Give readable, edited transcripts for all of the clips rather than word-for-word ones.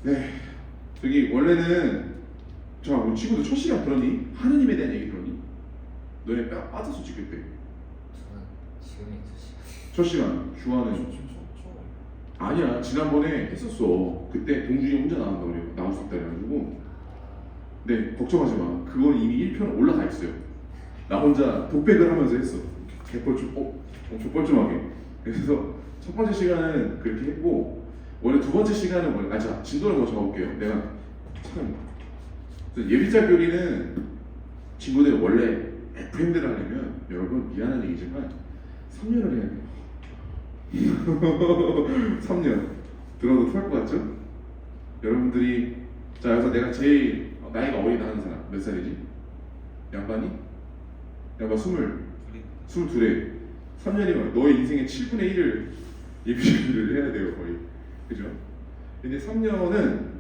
네, 저기 원래는 우리 친구들 첫 시간 들었니? 하느님에 대한 얘기 들었니? 너네 빠졌어 지금 그때. 저는 지금이 2시간. 첫 시간 주하는 아니야, 지난번에 했었어. 그때 동준이 혼자 나온다고 그래요. 나올 수 있다 그래가지고. 네, 걱정하지 마. 그건 이미 1편 올라가 있어요. 나 혼자 독백을 하면서 했어. 개뻘쭘, 엄청 뻘쭘하게. 그래서 첫 번째 시간은 그렇게 했고, 원래 두 번째 시간은 원래, 자, 진도를 더 적어볼게요. 내가 참 예비자 교리는 친구들 원래 FM대를 하려면 여러분 미안한 얘기지만 3년을 해야 돼요. 3년 들어도 토할 것 같죠? 여러분들이 자, 여기서 내가 제일 나이가 어리다 하는 사람 몇 살이지? 양반이? 양반 22에 3년이면 너의 인생의 7분의 1을 예비신비를 해야 돼요, 거의. 그죠? 근데 3년은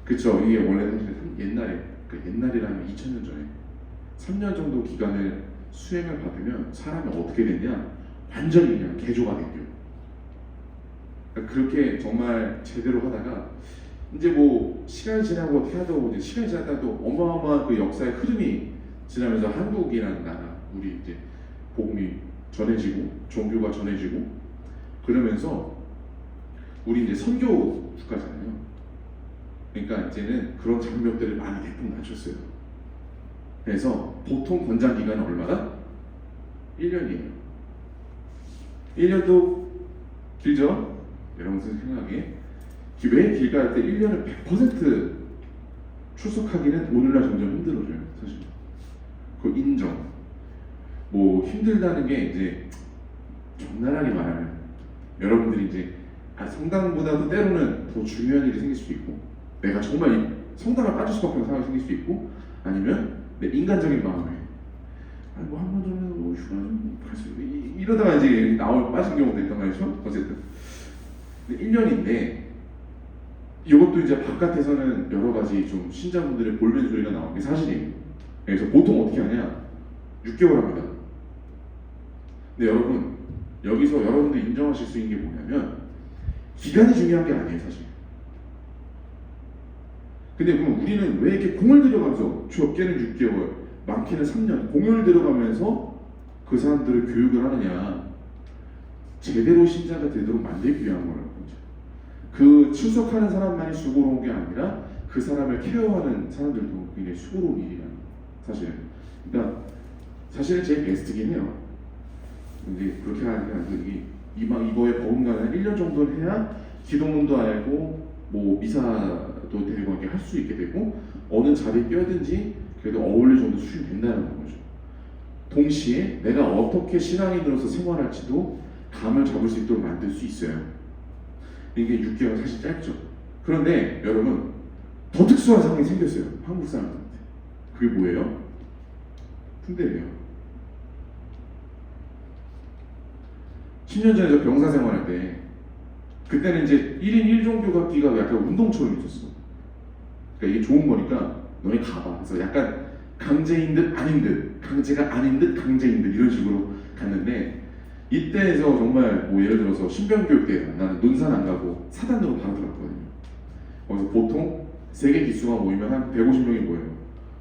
그쵸, 이게 원래 사실 옛날에 옛날이라면 2000년 전에 3년 정도 기간을 수행을 받으면 사람이 어떻게 됐냐? 완전히 그냥 개조가 된겨. 그러니까 그렇게 정말 제대로 하다가 이제 뭐 시간이 지나고 어떻게 하다 이제 시간이 지났다 또 어마어마한 그 역사의 흐름이 지나면서 한국이라는 나라, 우리 이제 복음이 전해지고 종교가 전해지고 그러면서 우리 이제 선교 국가잖아요. 그러니까 이제는 그런 장벽들을 많이 대폭 낮췄어요. 그래서 보통 권장 기간은 얼마다? 1년이에요. 1년도 길죠? 여러분 생각에 왜 길까 할 때 1년을 100% 출석하기는 오늘날 점점 힘들어져요. 사실 그 인정. 뭐 힘들다는 게 이제 적나라하게 말하면 여러분들이 이제 성당보다도 때로는 더 중요한 일이 생길 수도 있고, 내가 정말 성당을 빠질 수밖에 없는 상황이 생길 수도 있고, 아니면 내 인간적인 마음에 뭐 한 번 정도 뭐 휴가 좀 갈 수 이러다가 이제 빠진 경우도 있단 말이죠. 어쨌든 1년인데 이것도 이제 바깥에서는 여러 가지 좀 신자분들의 볼멘 소리가 나오는 게 사실이에요. 그래서 보통 어떻게 하냐? 6개월 합니다. 근데 여러분 여기서 여러분들 인정하실 수 있는 게 뭐냐면 기간이 중요한 게 아니에요, 사실. 근데 그럼 우리는 왜 이렇게 공을 들여가면서 적게는 6개월, 많게는 3년 공을 들여가면서 그 사람들을 교육을 하느냐? 제대로 신자가 되도록 만들기 위한 거라는 거죠. 그 출석하는 사람만이 수고로운 게 아니라 그 사람을 케어하는 사람들도 굉장히 수고로운 일이라는 거, 사실. 그러니까 사실은 제일 베스트긴 해요. 근데 그렇게 하니까 이거에 버금가는 1년 정도는 해야 기도문도 알고 뭐 미사도 되고 이렇게 할 수 있게 되고 어느 자리에 끼어든지 그래도 어울릴 정도 수준이 된다는 거죠. 동시에 내가 어떻게 신앙인으로서 생활할지도 감을 잡을 수 있도록 만들 수 있어요. 이게 6개월 사실 짧죠. 그런데 여러분 더 특수한 상황이 생겼어요. 한국 사람들한테. 그게 뭐예요? 군대예요. 10년 전에 저 병사 생활할 때 그때는 이제 1인 1종교 갖기가 약간 운동처럼 있었어. 그러니까 이게 좋은 거니까 너네 가봐. 그래서 약간 강제인 듯 아닌 듯, 강제가 아닌 듯 강제인 듯 이런 식으로 갔는데 이때에서 정말 뭐 예를 들어서 신병교육 때 나는 논산 안 가고 사단으로 바로 들어갔거든요. 거기서 보통 세계 기수가 모이면 한 150명이 모여요.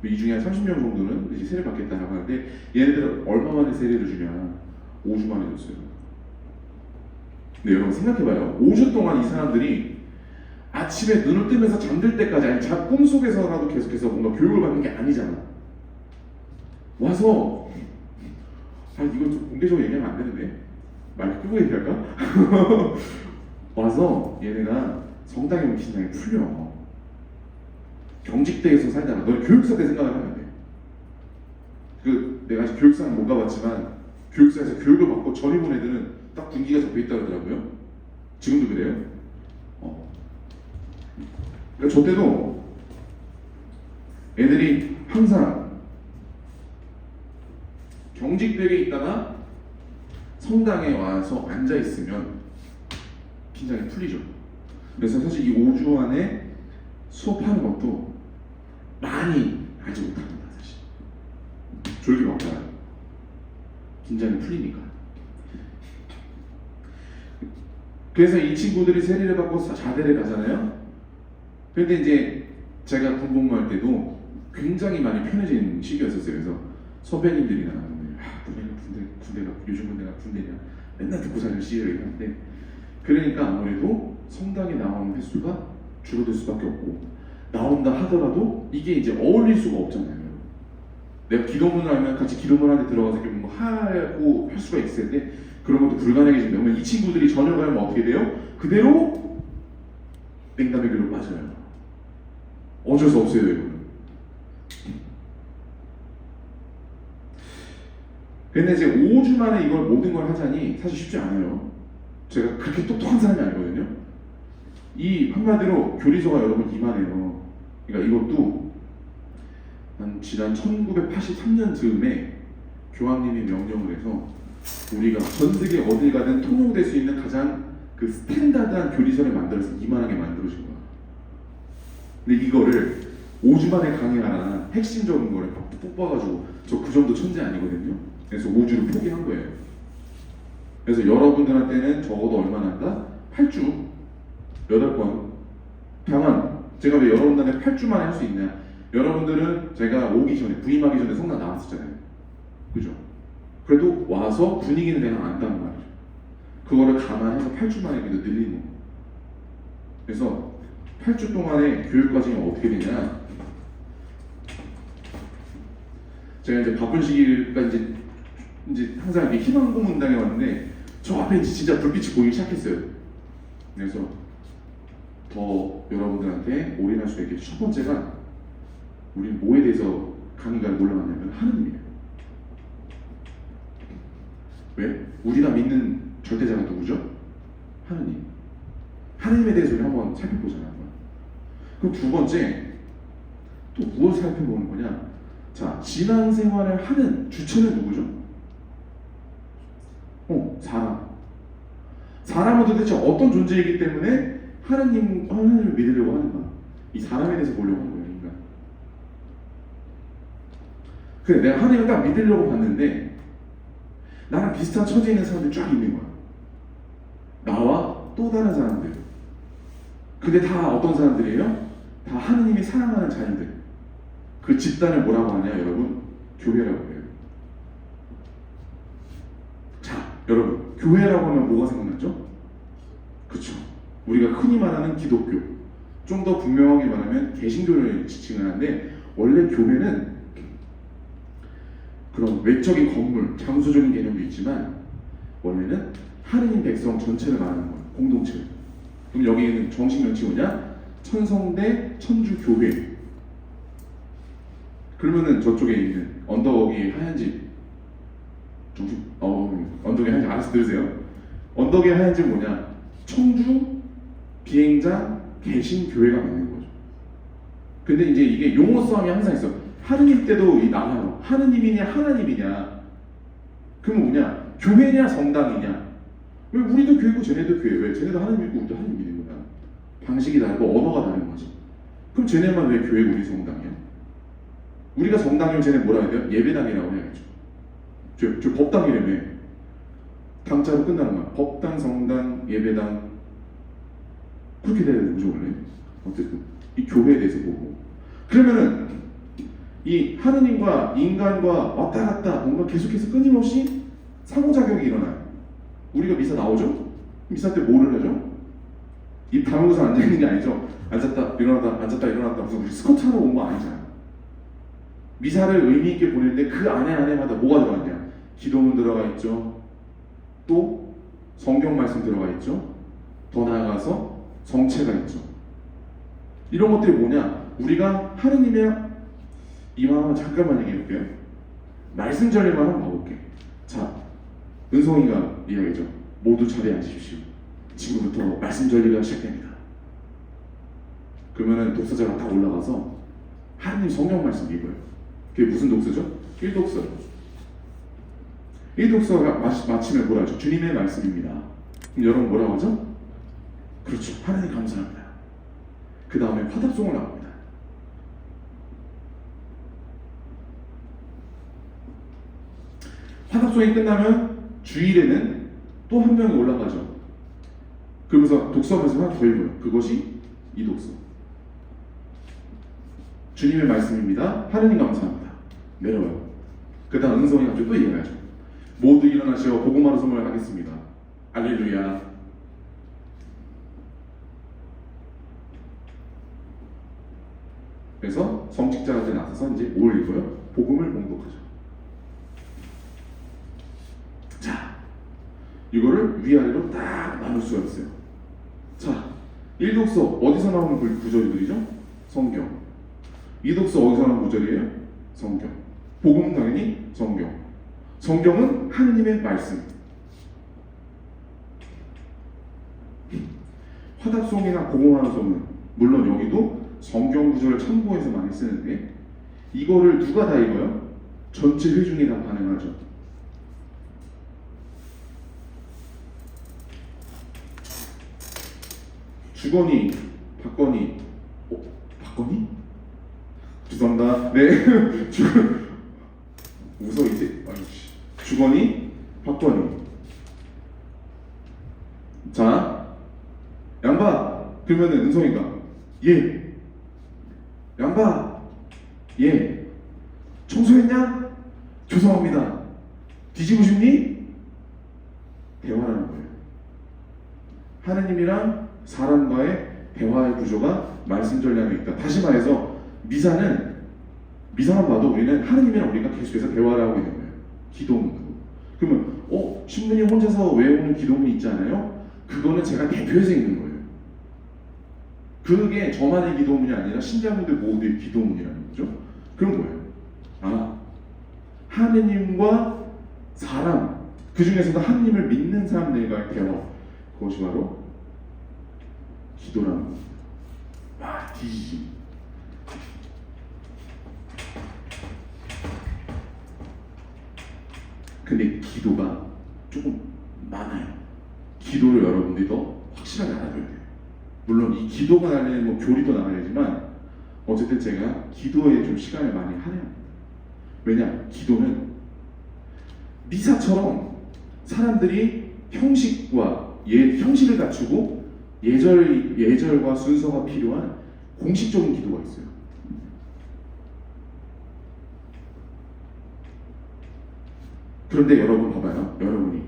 이 중에 한 30명 정도는 이제 세례 받겠다라고 하는데 얘네들은 얼마 만에 세례를 주냐? 5주 만에 줬어요. 근데 여러분 생각해봐요. 5주 동안 이 사람들이 아침에 눈을 뜨면서 잠들 때까지 아니 꿈속에서라도 계속해서 뭔가 교육을 받는 게 아니잖아. 와서 이거 좀 공개적으로 얘기하면 안 되는데 마이크 끄고 얘기할까? 와서 얘네가 성당에 오면 신앙이 풀려. 경직대에서 살잖아. 너는 교육사 때 생각을 하면 돼. 내가 아직 교육사는 못 가봤지만 교육사에서 교육을 받고 전입 온 애들은 딱 군기가 잡혀있다 그러더라고요. 지금도 그래요. 그러니까 저 때도 애들이 항상 경직되게 있다가 성당에 와서 앉아있으면 긴장이 풀리죠. 그래서 사실 이 5주 안에 수업하는 것도 많이 하지 못합니다. 사실 졸기가 없잖아요. 긴장이 풀리니까. 그래서 이 친구들이 세례를 받고 자대를 가잖아요. 근데 이제 제가 군복무할 때도 굉장히 많이 편해진 시기였었어요. 그래서 선배님들이나 군대가 요즘 군대가 군대냐 맨날 듣고 사는 시기를 하는데, 그러니까 아무래도 성당에 나오는 횟수가 줄어들 수밖에 없고, 나온다 하더라도 이게 이제 어울릴 수가 없잖아요. 내가 기도문을 하면 같이 기도문 안에 들어가서 이렇게 뭐 하고 할 수가 있을 때 그런 것도 불가능해지면, 그러면 이 친구들이 저녁 가면 어떻게 돼요? 그대로 냉담의 길로 빠져요. 어쩔 수 없어요, 이거는. 근데 이제 5주 만에 이걸 모든 걸 하자니 사실 쉽지 않아요. 제가 그렇게 똑똑한 사람이 아니거든요. 이 한마디로 교리서가 여러분 이만해요. 그러니까 이것도 한 지난 1983년 즈음에 교황님이 명령을 해서 우리가 전 세계 어딜 가든 통용될 수 있는 가장 그 스탠다드한 교리서를 만들어서 이만하게 만들어진 거야. 근데 이거를 5주 만에 강의하라는 핵심적인 거를 뽑아가지고 저 그 정도 천재 아니거든요. 그래서 5주를 포기한 거예요. 그래서 여러분들한테는 적어도 얼마나 한다? 8주 8번. 다만 제가 왜 여러분들한테 8주 만에 할 수 있냐? 여러분들은 제가 오기 전에, 부임하기 전에 성당 나왔었잖아요. 그죠? 그래도 와서 분위기는 내가 안다는 말이죠. 그거를 감안해서 8주 만에 그래도 늘린 거. 그래서 8주 동안의 교육 과정이 어떻게 되냐? 제가 이제 바쁜 시기가 이제 항상 이렇게 희망고문당에 왔는데 저 앞에 진짜 불빛이 보이기 시작했어요. 그래서 더 여러분들한테 올인할 수 있게 첫 번째가, 우리 뭐에 대해서 강의가 올라가냐면 하느님이에요. 왜? 우리가 믿는 절대자가 누구죠? 하느님. 하느님에 대해서 우리 한번 살펴보잖아요. 그럼 두 번째, 또 무엇을 살펴보는 거냐? 자, 신앙생활을 하는 주체는 누구죠? 사람. 사람은 도대체 어떤 존재이기 때문에 하나님을 믿으려고 하는가? 이 사람에 대해서 보려고 하는 거예요, 인간. 그래, 내가 하나님을 딱 믿으려고 봤는데 나랑 비슷한 처지에 있는 사람들이 쫙 있는 거야. 나와 또 다른 사람들. 근데 다 어떤 사람들이에요? 다 하느님이 사랑하는 자녀들. 그 집단을 뭐라고 하냐, 여러분? 교회라고 해요. 자, 여러분, 교회라고 하면 뭐가 생각나죠? 그쵸? 우리가 흔히 말하는 기독교. 좀 더 분명하게 말하면 개신교를 지칭을 하는데, 원래 교회는 그런 외적인 건물, 장소적인 개념도 있지만 원래는 하느님 백성 전체를 말하는 거예요. 공동체. 그럼 여기에는 정식 명칭이 뭐냐? 천성대 천주교회. 그러면은 저쪽에 있는 언덕이 하얀 집, 언덕이 하얀 집, 알아서 들으세요. 언덕이 하얀 집 뭐냐? 청주 비행장 개신교회가 맞는 거죠. 근데 이제 이게 용어 싸움이 항상 있어. 하느님 때도 나와요. 하느님이냐 하나님이냐. 그러면 뭐냐? 교회냐 성당이냐. 왜 우리도 교회고 쟤네도 교회? 왜? 쟤네도 하나님 믿고 우리도 하나님 믿는 거야. 방식이 다르고 언어가 다른 거지. 그럼 쟤네만 왜 교회고 우리 성당이야? 우리가 성당이면 쟤네 뭐라 해야 돼요? 예배당이라고 해야겠죠. 저 법당이라며. 당자로 끝나는 거야. 법당, 성당, 예배당. 그렇게 돼야 되는 거죠, 원래. 어쨌든 이 교회에 대해서 보고. 그러면은 이 하느님과 인간과 왔다 갔다 뭔가 계속해서 끊임없이 상호작용이 일어나요. 우리가 미사 나오죠? 미사 때 뭐를 하죠? 입 다물고서 앉아있는 게 아니죠. 앉았다 일어났다 앉았다 일어났다 무슨 우리 스쿼트 하러 온 거 아니잖아. 미사를 의미 있게 보내는데 그 안에마다 뭐가 들어갔냐? 기도문 들어가 있죠. 또 성경 말씀 들어가 있죠. 더 나아가서 성체가 있죠. 이런 것들이 뭐냐? 우리가 하느님의 이만 잠깐만 얘기해볼게요. 말씀 전례만 한번 봐볼게. 자, 은성이가 이야기죠. 모두 자리에 앉으십시오. 지금부터 말씀 전례가 시작됩니다. 그러면은 독서자가 다 올라가서 하느님 성경 말씀 읽어요. 그게 무슨 독서죠? 1독서. 1독서가 마치면 뭐라 하죠? 주님의 말씀입니다. 그럼 여러분 뭐라고 하죠? 그렇죠. 하느님 감사합니다. 그 다음에 화답송을 나갑니다. 화답송이 끝나면 주일에는 또 한 명이 올라가죠. 그러면서 독서 말씀 하나 더 읽어요. 그것이 이 독서. 주님의 말씀입니다. 하느님 감사합니다. 내려와요. 그 다음 은성이 갑자기 또 얘기하죠. 모두 일어나시어 복음화로 선물을 하겠습니다. 알렐루야. 그래서 성직자한테 나서서 이제 뭘 읽어요? 복음을 봉독하죠. 자, 이거를 위아래로 딱 나눌 수가 있어요. 자, 1독서 어디서 나오는 구절들이죠? 성경. 2독서 어디서 나오는 구절이에요? 성경. 복음은 당연히 성경. 성경은 하느님의 말씀. 화답송이나 복음하는 송은 물론 여기도 성경 구절을 참고해서 많이 쓰는데 이거를 누가 다 읽어요? 전체 회중이 다 반응하죠. 주건이, 박건이, 박건이? 죄송합니다. 네, 웃어 이제. 아이씨. 주건이, 박건이. 자, 양봐. 그러면은 은성이가 예. 양봐. 예. 청소했냐? 죄송합니다. 뒤지고 싶니? 대화라는 거예요. 하느님이랑 사람과의 대화의 구조가 말씀 전략에 있다. 다시 말해서 미사만 봐도 우리는 하느님이랑 우리가 계속해서 대화를 하고 있는 거예요. 기도문으로. 그러면 신부님 혼자서 외우는 기도문이 있잖아요. 그거는 제가 대표해서 읽는 거예요. 그게 저만의 기도문이 아니라 신자분들 모두의 기도문이라는 거죠. 그런 거예요. 아, 하느님과 사람, 그 중에서도 하느님을 믿는 사람들과의 대화, 그것이 바로 기도라는 겁니다. 와, 뒤지지. 근데 기도가 조금 많아요. 기도를 여러분들이 더 확실하게 알아둬야 돼요. 물론 이 기도가 나는 뭐 교리도 나가야지만 어쨌든 제가 기도에 좀 시간을 많이 할애합니다. 왜냐? 기도는 미사처럼 사람들이 형식을 갖추고 예절과 순서가 필요한 공식적인 기도가 있어요. 그런데 여러분 봐봐요. 여러분이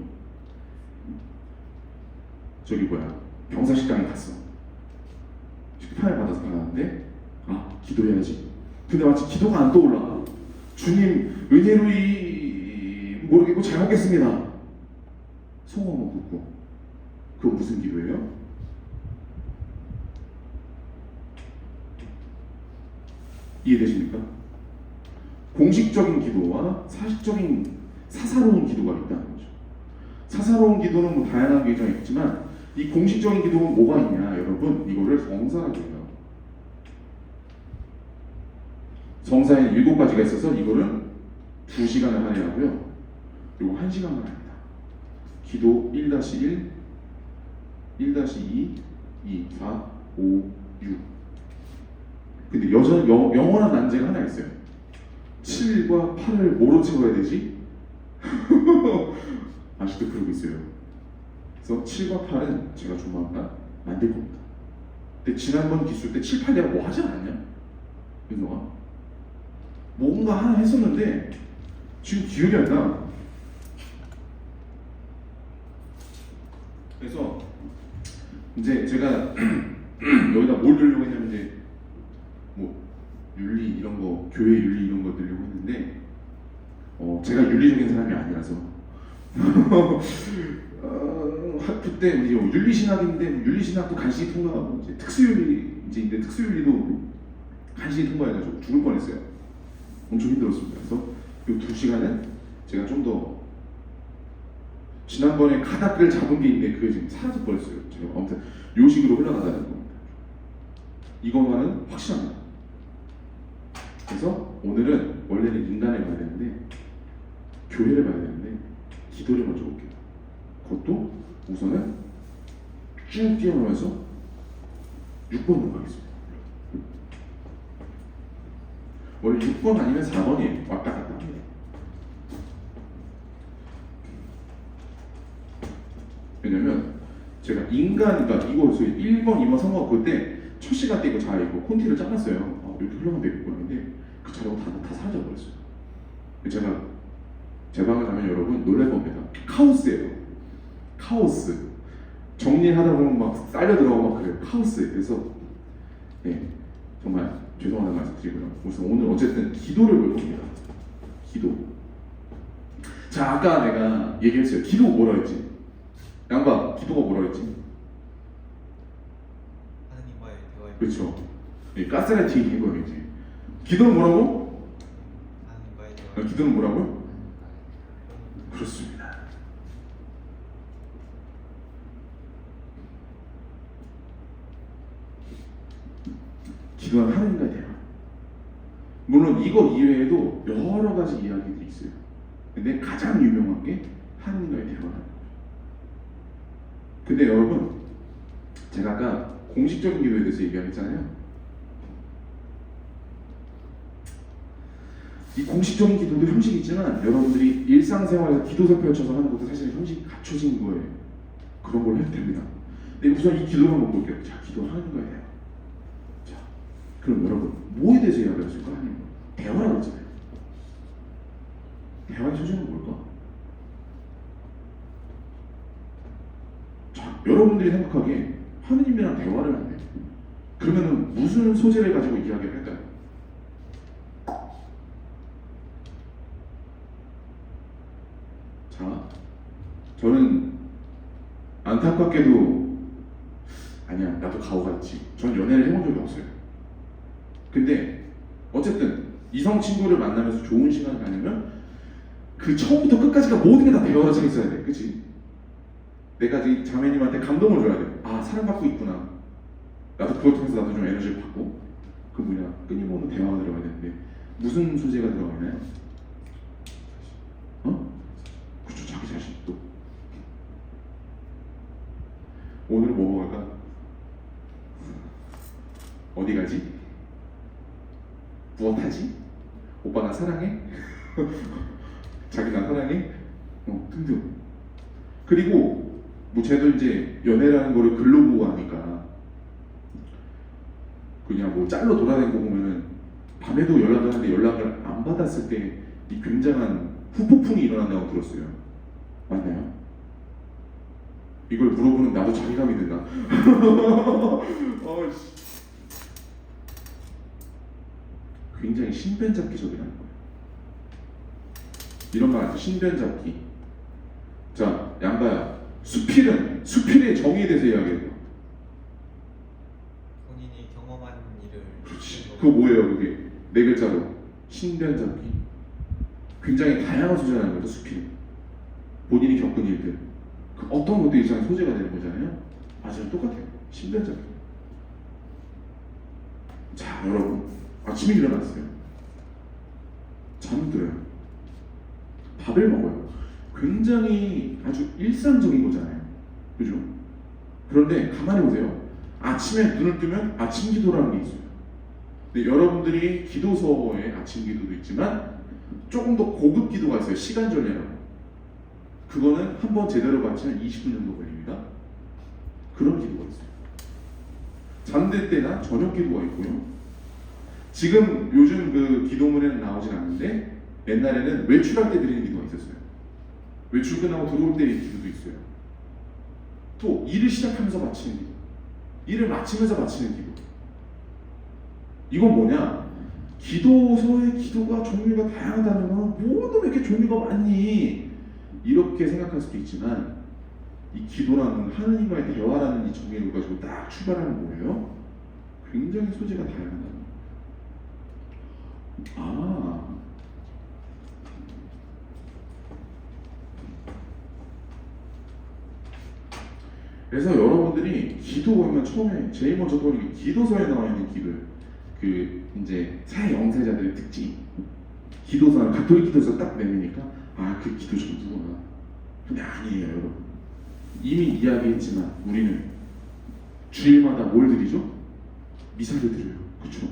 병사식당에 갔어. 식판을 받아서 나왔는데 기도해야지. 근데 마치 기도가 안 떠올라. 주님 은혜로 모르겠고 잘 먹겠습니다. 송어만 굽고. 그거 무슨 기도예요? 이해되십니까? 공식적인 기도와 사사로운 기도가 있다는 거죠. 사사로운 기도는 뭐 다양한 계정이 있지만 이 공식적인 기도는 뭐가 있냐, 여러분? 이거를 성사라고 해요. 성사에는 7가지가 있어서 이거는 2시간을 할애하고요. 이거 1시간만 합니다. 기도 1-1, 1-2, 2, 4, 5, 6. 근데 영원한 난제가 하나 있어요. 7과 8을 뭐로 채워야 되지? 아직도 그러고 있어요. 그래서 7과 8은 제가 조만간 만들 겁니다. 근데 지난번 기술 때 7, 8 내가 뭐 하지 않았냐? 윤동아? 뭔가 하나 했었는데 지금 기억이 안 나. 그래서 이제 제가 여기다 뭘 넣으려고 했냐면 이제 뭐 윤리 이런 거, 교회 윤리 이런 거 넣으려고 했는데 제가 윤리적인 사람이 아니라서 학부 때 우리 윤리신학인데 윤리신학도 간신히 통과하고 이제 특수윤리도 간신히 통과해가지고 죽을 뻔했어요. 엄청 힘들었습니다. 그래서 이 2시간은 제가 좀 더 지난번에 가닥을 잡은 게 있는데 그게 지금 사라져 버렸어요. 제가 아무튼 요 식으로 흘러나가는 겁니다. 이것만은 확실합니다. 그래서 오늘은 원래는 인간을 봐야 되는데 교회를 봐야 되는데 기도를 먼저 볼게요. 그것도 우선은 쭉 뛰어넘어서 6번으로 가겠습니다. 원래 6번 아니면 4번이에요. 왔다 갔다 합니다. 왜냐면 제가 그러니까 이거 1번, 2번, 3번 볼 때 첫 시간 때 이거 자 이거 콘티를 짜놨어요. 이렇게 흘러가면 되겠구나. 근데 그 자료가 다 사라져 버렸어요. 제가 제 방에 가면 여러분 놀랄 겁니다. 카오스예요. 카오스. 정리하다 보면 막 딸려 들어가고 막 그래요. 카오스. 그래서 네, 정말 죄송하다는 말씀 드리고요. 우선 오늘 어쨌든 기도를 볼 겁니다. 기도. 자, 아까 내가 얘기했어요. 기도 뭐라 했지? 양반, 기도가 뭐라 했지? 하나님과의 대화. 그렇죠. 가스라이팅 인 거겠지. 기도는 뭐라고? 하나님과의 대화. 기도는 뭐라고요? 그렇습니다. 기도는 하나님과의 대화. 물론 이거 이외에도 여러 가지 이야기들이 있어요. 근데 가장 유명한 게 하나님과의 대화라는 거예요. 근데 여러분, 제가 아까 공식적인 기도에 대해서 얘기했잖아요. 이 공식적인 기도도 형식이 있지만 여러분들이 일상생활에서 기도서 펼쳐서 하는 것도 사실 형식이 갖춰진 거예요. 그런 걸 해도 됩니다. 근데 우선 이 기도를 한번 볼게요. 자, 기도하는 거예요. 자, 그럼 여러분 뭐에 대해서 이야기를 했을까? 하나님 대화라고 했잖아요. 대화의 소재는 뭘까? 자, 여러분들이 생각하기에 하느님이랑 대화를 한대. 그러면은 무슨 소재를 가지고 이야기를 할까요? 자, 저는 안타깝게도 아니야, 나도 가오가 있지. 전 연애를 해본 적이 없어요. 근데 어쨌든 이성 친구를 만나면서 좋은 시간을 가지면 그 처음부터 끝까지가 모든 게 다 대화로 차 있어야 돼, 그치? 내가 이 자매님한테 감동을 줘야 돼. 아, 사랑받고 있구나. 나도 그걸 통해서 나도 좀 에너지를 받고. 그 뭐냐, 끊임없는 대화가 들어가야 되는데 무슨 소재가 들어가 있나요? 그쵸, 자기 자신 또. 오늘은 뭐 먹을까? 어디 가지? 무엇하지? 오빠 나 사랑해? 자기 나 사랑해? 등등. 그리고 뭐 쟤도 이제 연애라는 거를 글로 보고 하니까 그냥 뭐 짤로 돌아다니고 보면은 밤에도 연락을 하는데 연락을 안 받았을 때 이 굉장한 후폭풍이 일어난다고 들었어요. 맞나요? 이걸 물어보는 나도 자괴감이 든다. 굉장히 신변잡기적이라는 거예요. 이런 말 알죠? 신변잡기. 자, 양가야, 수필의 정의에 대해서 이야기해봐. 본인이 경험한 일을. 그렇지. 그거 뭐예요? 그게 네 글자로 신변잡기. 굉장히 다양한 소재라는 거죠. 수필. 본인이 겪은 일들. 그 어떤 것도 이상한 소재가 되는 거잖아요. 맞아요, 똑같아요. 신변잡기. 자, 여러분, 아침에 일어났어요. 잠을 들어요. 밥을 먹어요. 굉장히 아주 일상적인 거잖아요. 그죠? 그런데 가만히 보세요. 아침에 눈을 뜨면 아침 기도라는 게 있어요. 근데 여러분들이 기도서에 아침 기도도 있지만 조금 더 고급 기도가 있어요. 시간절례라고. 그거는 한번 제대로 받치면 20분 정도 걸립니다. 그런 기도가 있어요. 잠들 때나 저녁 기도가 있고요. 지금 요즘 그 기도문에는 나오진 않는데 옛날에는 외출할 때 드리는 기도가 있었어요. 외출 끝나고 들어올 때 기도도 있어요. 또 일을 시작하면서 마치는 기도, 일을 마치면서 마치는 기도. 이건 뭐냐? 기도서의 기도가 종류가 다양하다는 건 뭐는 왜 이렇게 종류가 많니? 이렇게 생각할 수도 있지만 이 기도라는 하느님과의 대화라는 이 정의를 가지고 딱 출발하는 거예요. 굉장히 소재가 다양하다는 거예요. 그래서 여러분들이 기도하면 처음에 제일 먼저 떠오르는 게 기도서에 나와 있는 기도예요. 그 이제 새 영세자들의 특징. 기도서는 가톨릭 기도서 딱 내미니까 그 기도 전부구나. 근데 아니에요, 여러분. 이미 이야기했지만 우리는 주일마다 뭘 드리죠? 미사를 드려요. 그렇죠?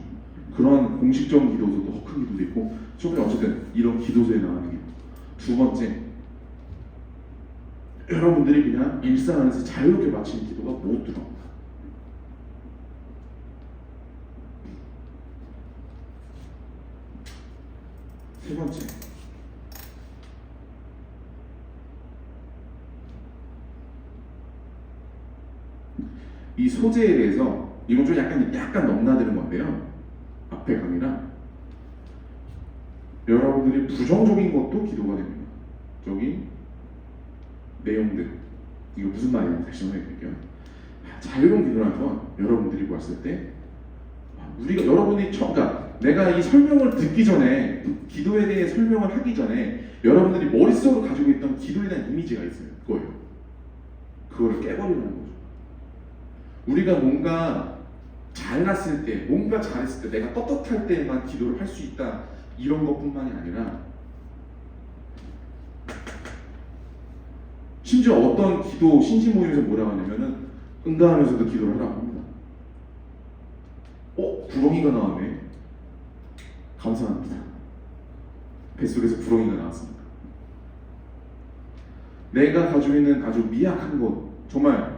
그런 공식적인 기도서도 더 큰 기도도 있고, 처음에 어쨌든 이런 기도서에 나가는 게. 두 번째, 여러분들이 그냥 일상 안에서 자유롭게 마치는 기도가 못 들어옵니다. 세 번째, 이 소재에 대해서 이건 좀 약간 넘나드는 건데요. 앞에 강의랑 여러분들이 부정적인 것도 기도가 됩니다. 저기 내용들 이거 무슨 말이냐면 다시 한번 해드릴게요. 자유로운 기도라는 건 여러분들이 보았을 때 우리가 여러분이 그러니까 내가 이 설명을 듣기 전에 기도에 대해 설명을 하기 전에 여러분들이 머릿속으로 가지고 있던 기도에 대한 이미지가 있어요. 그거예요. 그거를 깨버리는 거죠. 우리가 뭔가 잘났을 때, 뭔가 잘했을 때, 내가 떳떳할 때만 기도를 할 수 있다 이런 것뿐만이 아니라 심지어 어떤 기도 신심 모임에서 뭐라고 하냐면은 응가하면서도 기도를 하라고 합니다. 구렁이가 나왔네. 감사합니다. 뱃속에서 구렁이가 나왔습니다. 내가 가지고 있는 아주 미약한 것, 정말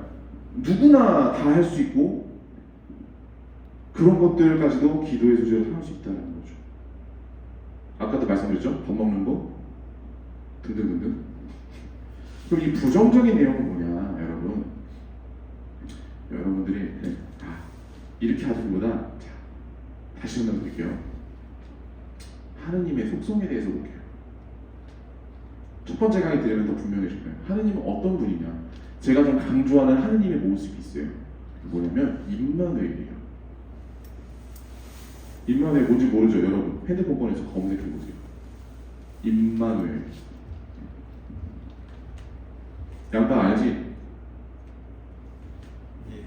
누구나 다 할 수 있고 그런 것들까지도 기도의 소재로 할 수 있다는 거죠. 아까도 말씀드렸죠? 밥 먹는 거 등등등등. 그럼 이 부정적인 내용은 뭐냐, 여러분? 여러분들이 이렇게 하기보다 다시 한번 드릴게요. 하느님의 속성에 대해서 볼게요. 첫 번째 강의 들으면 더 분명해질 거예요. 하느님은 어떤 분이냐? 제가 좀 강조하는 하느님의 모습이 있어요. 뭐냐면 임마누엘이에요. 임마누엘 뭔지 모르죠, 여러분? 핸드폰 꺼내서 검색해 보세요. 임마누엘. 양파 알지? 예.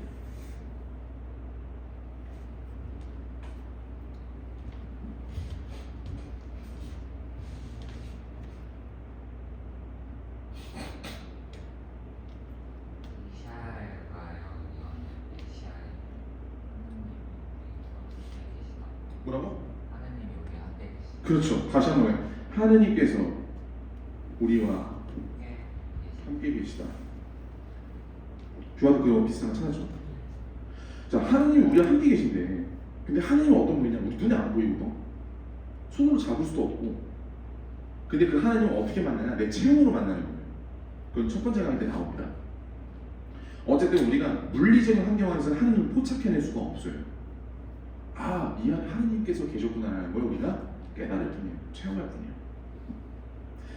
뭐라고? 하나님이 우리 앞에 계시다. 그렇죠. 다시 한번 해요. 하느님께서 우리와 예. 함께 계시다. 주와도 그거 비슷한 거 찾아줘. 자, 하느님이 우리와 함께 계신데, 근데 하느님은 어떤 분이냐? 우리 눈에 안 보이거든. 손으로 잡을 수도 없고. 근데 그 하느님을 어떻게 만나냐? 내 체험으로 만나는 거예요. 그건 첫 번째 강의 때 나옵니다. 어쨌든 우리가 물리적인 환경 안에서 하느님을 포착해낼 수가 없어요. 이 안에 하느님께서 계셨구나라는 걸 우리가 깨달을 뿐이에요. 체험할 뿐이에요.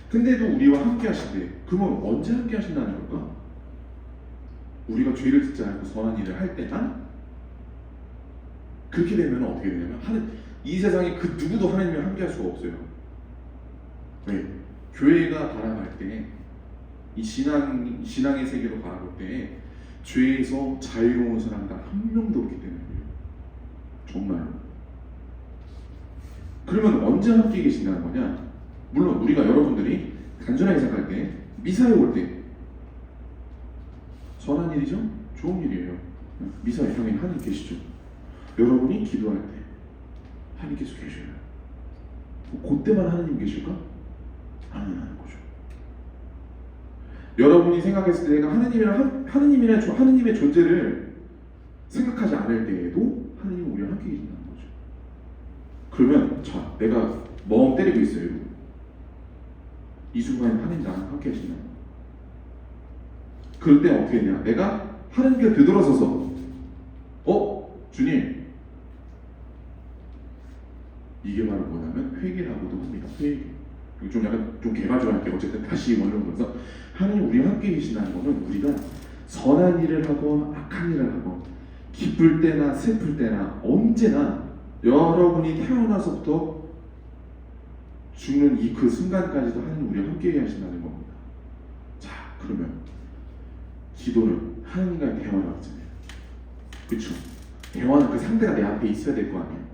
근데도 우리와 함께 하신대. 그러면 언제 함께 하신다는 걸까? 우리가 죄를 짓지 않고 선한 일을 할 때만. 그렇게 되면 어떻게 되냐면 이 세상에 그 누구도 하나님과 함께 할 수가 없어요. 왜? 교회가 바라볼 때, 이 신앙의 세계로 바라볼 때 죄에서 자유로운 사람 단 한 명도 없기 때문이에요. 정말로. 그러면 언제 함께 계신다는 거냐? 물론 우리가 여러분들이 단순하게 생각할 때 미사에 올 때 선한 일이죠? 좋은 일이에요. 미사에 당연히 하나님 계시죠. 여러분이 기도할 때 하나님께서 계셔요. 그때만 하나님 계실까? 아니라는 거죠. 여러분이 생각했을 때 내가 하느님의 존재를 생각하지 않을 때에도 하느님은 우리와 함께 계신다는 거죠. 그러면 내가 멍 때리고 있어요. 이 순간에 하느님 나랑 함께 하신다. 그럴 때 어떻게 되냐? 내가 하느님께 되돌아서서 주님, 이게 바로 뭐냐면 회개라고도 합니다. 회개. 좀 개발좀 할게요. 어쨌든 다시 원론으로 해서 하느님 우리와 함께 계신다는 것은 우리가 선한 일을 하고 악한 일을 하고 기쁠 때나 슬플 때나 언제나 여러분이 태어나서부터 죽는 그 순간까지도 하나님 우리와 함께 하신다는 겁니다. 자, 그러면 기도는 하나님과의 대화라고 하잖아요. 그렇죠? 대화는 그 상대가 내 앞에 있어야 될 거 아니에요.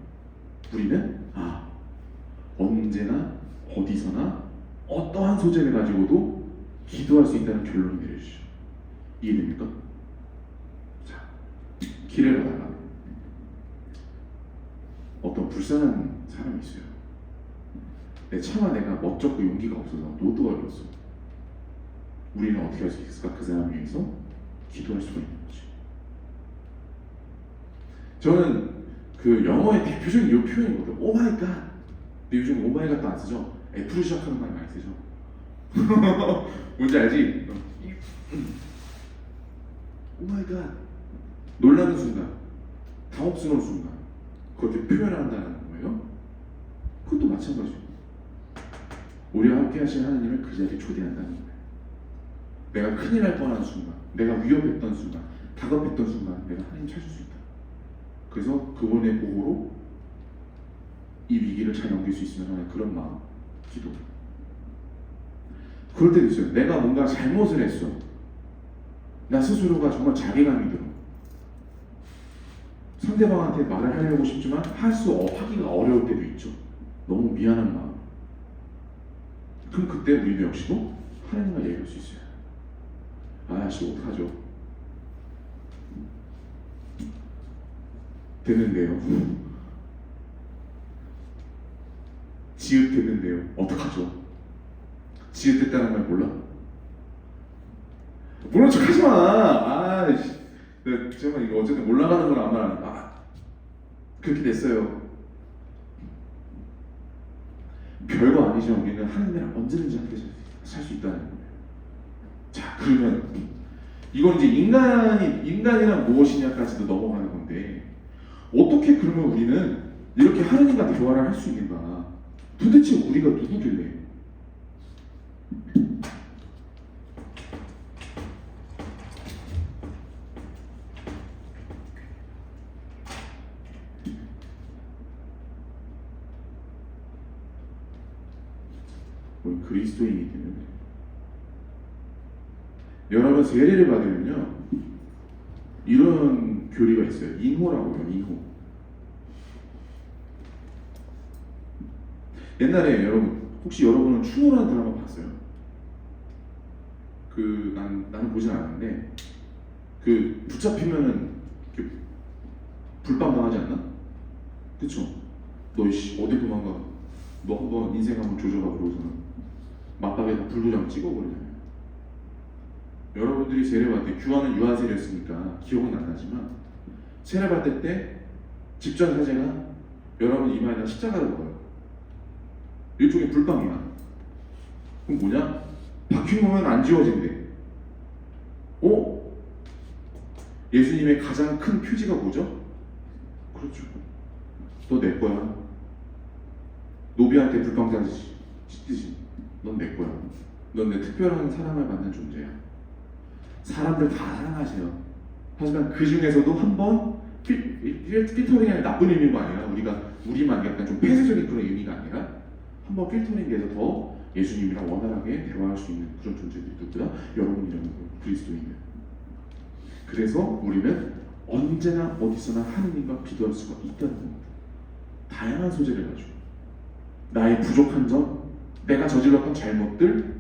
우리는 언제나 어디서나 어떠한 소재를 가지고도 기도할 수 있다는 결론을 내려주시죠. 이해됩니까? 자, 길을 가다가 어떤 불쌍한 사람이 있어요. 차마 내가 멋졌고 용기가 없어서 노도가 걸렸어. 우리는 어떻게 할 수 있을까? 그 사람을 위해서 기도할 수가 있는 거지. 저는 그 영어의 대표적인 이 표현이거든요. 오 마이 갓. 근데 요즘 오 마이 갓도 안 쓰죠. F로 시작하는 말 많이 쓰죠. 뭔지 알지? 오 마이 갓. 놀라는 순간, 당혹스러운 순간, 그것을 표현한다는 거예요. 그것도 마찬가지예요. 우리와 함께 하신 하나님을 그 자리에 초대한다는 거예요. 내가 큰일 날 뻔한 순간, 내가 위협했던 순간, 다급했던 순간 내가 하나님 찾을 수 있다. 그래서 그분의 보호로 이 위기를 잘 넘길 수 있으면 하는 그런 마음, 기도. 그럴 때도 있어요. 내가 뭔가 잘못을 했어. 나 스스로가 정말 자괴감이 들어. 상대방한테 말을 하려고 싶지만 하기가 어려울 때도 있죠. 너무 미안한 마음. 그럼 그때 우리도 역시도 하나님과 얘기할 수 있어요. 아씨 어떡하죠? 됐는데요. 지읒 됐는데요. 어떡하죠? 지읒 됐다는 말 몰라? 모른 척 하지 마. 아이씨. 정말 이거 어쨌든 올라가는 건 아마 그렇게 됐어요. 별거 아니죠. 우리는 하나님이랑 언제든지 함께 살 수 있다는 거예요. 자, 그러면 이건 이제 인간이란 무엇이냐까지도 넘어가는 건데 어떻게 그러면 우리는 이렇게 하나님과 대화를 할 수 있는가? 도대체 우리가 누구길래? 우리 그리스도인이기 때문에. 여러분 세례를 받으면요 이런 교리가 있어요. 인호라고요. 인호. 옛날에 혹시 여러분은 추노라는 드라마 봤어요? 나는 보진 않았는데 붙잡히면은 불빵 당하지 않나? 그쵸? 너 어디 도망가? 너 한번 인생 한번 조져봐 그러고서는 맞박에다 불도장 찍어버리잖아요. 여러분들이 세례받을 때 규환은 유아 세례였으니까 기억은 안 나지만 세례받을 때 직전 사제가 여러분 이마에다 십자가를 먹어요. 일종의 불빵이야. 그럼 뭐냐? 박힌 거면 안 지워진대. 예수님의 가장 큰 표지가 뭐죠? 그렇죠. 너 내 거야. 노비한테 불빵 찢듯이 넌 내 거야. 넌 내 특별한 사랑을 받는 존재야. 사람들 다 사랑하세요. 하지만 그 중에서도 한번 필터링이 나쁜 의미가 아니라 우리만 약간 좀 폐쇄적인 그런 의미가 아니라 한번 필터링돼서 더 예수님이랑 원활하게 대화할 수 있는 그런 존재들이 있구나. 여러분이라는 그리스도인은. 그래서 우리는 언제나 어디서나 하느님과 기도할 수가 있다는 겁니다. 다양한 소재를 가지고 나의 부족한 점, 내가 저질렀던 잘못들,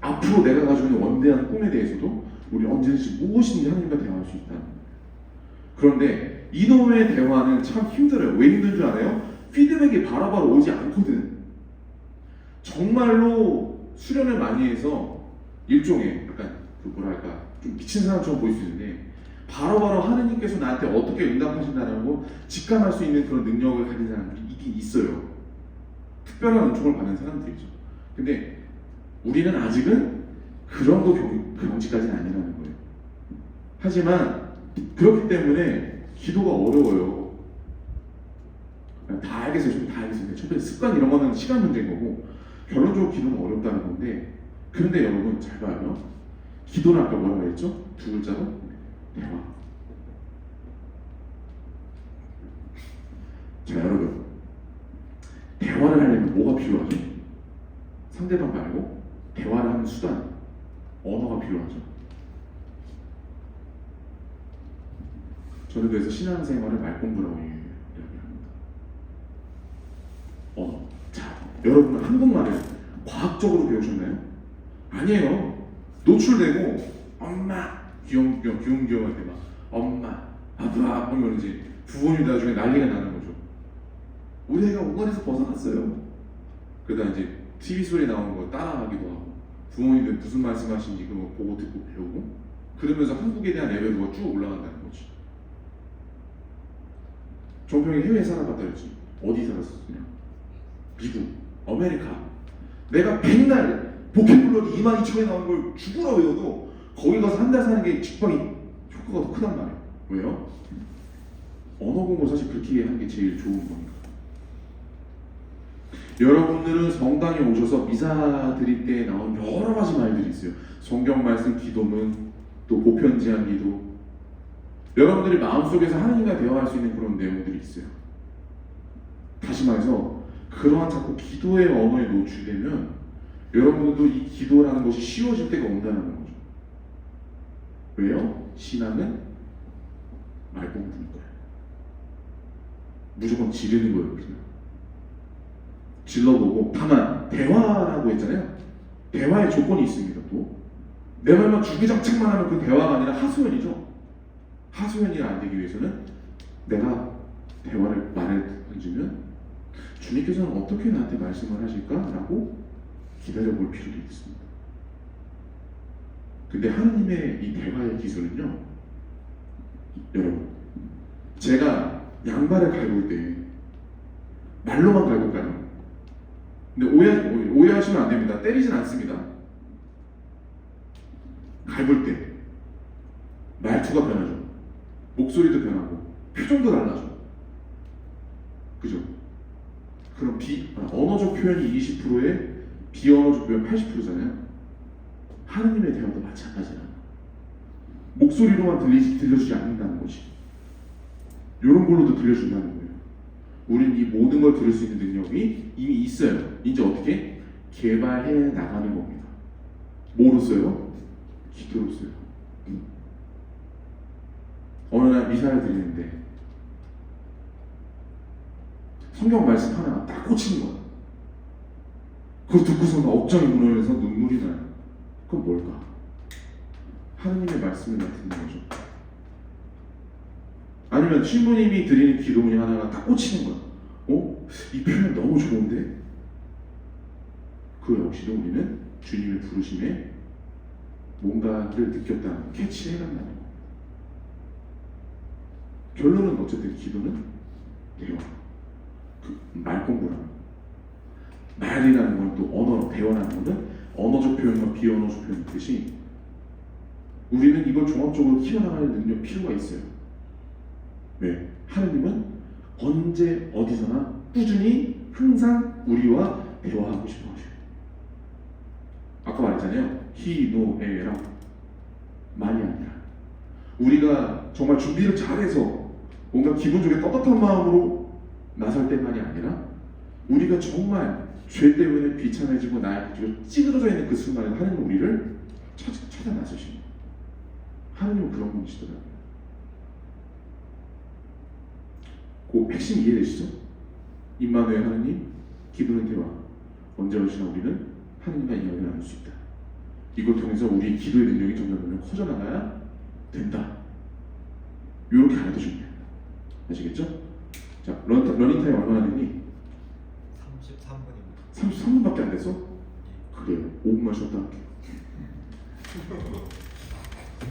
앞으로 내가 가지고 있는 원대한 꿈에 대해서도 우리 언제든지 무엇이든지 하나님과 대화할 수 있다는 거예요. 그런데 이놈의 대화는 참 힘들어요. 왜 힘든 줄 알아요? 피드백이 바로바로 오지 않거든. 정말로 수련을 많이 해서 일종의 약간 좀 미친 사람처럼 보일 수 있는데 바로바로 하느님께서 나한테 어떻게 응답하신다는 거 직감할 수 있는 그런 능력을 가진 사람들이 있긴 있어요. 특별한 은총을 받는 사람들이죠. 근데 우리는 아직은 그 정도 경지까지는 아니라는 거예요. 하지만 그렇기 때문에 기도가 어려워요. 다 알겠어요. 다 알겠어요. 첫째 습관 이런 거는 시간 문제인 거고 결론적으로 기도는 어렵다는 건데 그런데 여러분 잘 봐요. 기도는 아까 뭐라고 했죠? 두 글자로 대화. 자 여러분 대화를 하려면 뭐가 필요하죠? 상대방 말고 대화를 하는 수단, 언어가 필요하죠. 저는 그래서 신앙생활을 말공부라고 이야기합니다. 언어. 자, 여러분은 한국말을 과학적으로 배우셨나요? 아니에요. 노출되고 엄마, 귀염귀염할 때 막 엄마, 아빠 하면 이제 부모님 나중에 난리가 나는 거죠. 우리 애가 원관에서 벗어났어요. 그러다 이제 TV 소리 나오는 거 따라하기도 하고 부모님들 무슨 말씀하시는지 그거 보고 듣고 배우고 그러면서 한국에 대한 레벨이 쭉 올라간다는 거지. 정평이 해외에 살아봤다 그랬지. 어디 살았었냐? 미국, 아메리카. 내가 백날 보케블러리 22,000에 나온 걸 죽으라 외워도 거기 가서 한 달 사는 게 직방이 효과가 더 크단 말이에요. 왜요? 언어 공부 사실 그렇게 하는 게 제일 좋은 거니까. 여러분들은 성당에 오셔서 미사 드릴 때 나온 여러 가지 말들이 있어요. 성경 말씀, 기도문, 또 보편제한 기도. 여러분들이 마음속에서 하나님과 대화할 수 있는 그런 내용들이 있어요. 다시 말해서 그러한 자꾸 기도의 언어에 노출되면 여러분들도 이 기도라는 것이 쉬워질 때가 온다는 거죠. 왜요? 신앙은 말공부니까요. 무조건 지르는 거예요. 그냥. 질러보고 다만 대화라고 했잖아요. 대화의 조건이 있습니다. 또 내 말만 주구장창만 하면 그 대화가 아니라 하소연이죠. 하소연이 안 되기 위해서는 내가 말을 던지면 주님께서는 어떻게 나한테 말씀을 하실까라고 기다려볼 필요도 있습니다. 근데 하나님의 이 대화의 기술은요, 여러분, 제가 양발을 갈굴 때 말로만 갈굴까요? 근데 오해하시면 안 됩니다. 때리진 않습니다. 갈굴 때 말투가 변하죠. 목소리도 변하고 표정도 달라져. 그죠? 그럼 언어적 표현이 20%에 비언어적 표현 80%잖아요. 하나님의 대화도 마찬가지라. 목소리로만 들려주지 않는다는 것이. 이런 걸로도 들려준다는 거예요. 우린 이 모든 걸 들을 수 있는 능력이 이미 있어요. 이제 어떻게? 개발해 나가는 겁니다. 뭐로써요? 기도로써요. 어느 날 미사를 드리는데 성경 말씀 하나 딱 꽂히는 거야. 그거 듣고서 막 억장이 무너져서 눈물이 나요. 그건 뭘까? 하나님의 말씀을 듣는 거죠. 아니면 신부님이 드리는 기도문이 하나가 딱 꽂히는 거야. 이 표현 너무 좋은데? 그 역시도 우리는 주님의 부르심에 뭔가를 느꼈다, 캐치해간다는 거. 결론은 어쨌든 기도는 대화, 말 공부라는 거. 말이라는 건 또 언어로, 대화라는 거는 언어적 표현과 비언어적 표현 있듯이 우리는 이걸 종합적으로 키워나가는 능력 필요가 있어요. 왜? 하나님은 언제 어디서나 꾸준히 항상 우리와 대화하고 싶어 하셔요. 아까 말했잖아요. he, no, 에라 말이 아니라 우리가 정말 준비를 잘해서 뭔가 기분 좋게 떳떳한 마음으로 나설 때만이 아니라 우리가 정말 죄 때문에 비참해지고 나의 가지고 찌그러져 있는 그 순간에 하나님은 우리를 찾아 나서십니다. 하나님은 그런 분이시더라고요. 그 핵심 이해되시죠? 임마누엘 하나님, 기도는 대화. 언제 어디나 우리는 하나님과 이야기를 나눌 수 있다. 이걸 통해서 우리의 기도의 능력이 점점 커져나가야 된다. 이렇게 알아도 중요해요. 아시겠죠? 자, 러닝타임 얼마나 됐니? 33분입니다. 33분밖에 안 됐어? 그래요. 5분만 쉬었다 할게요.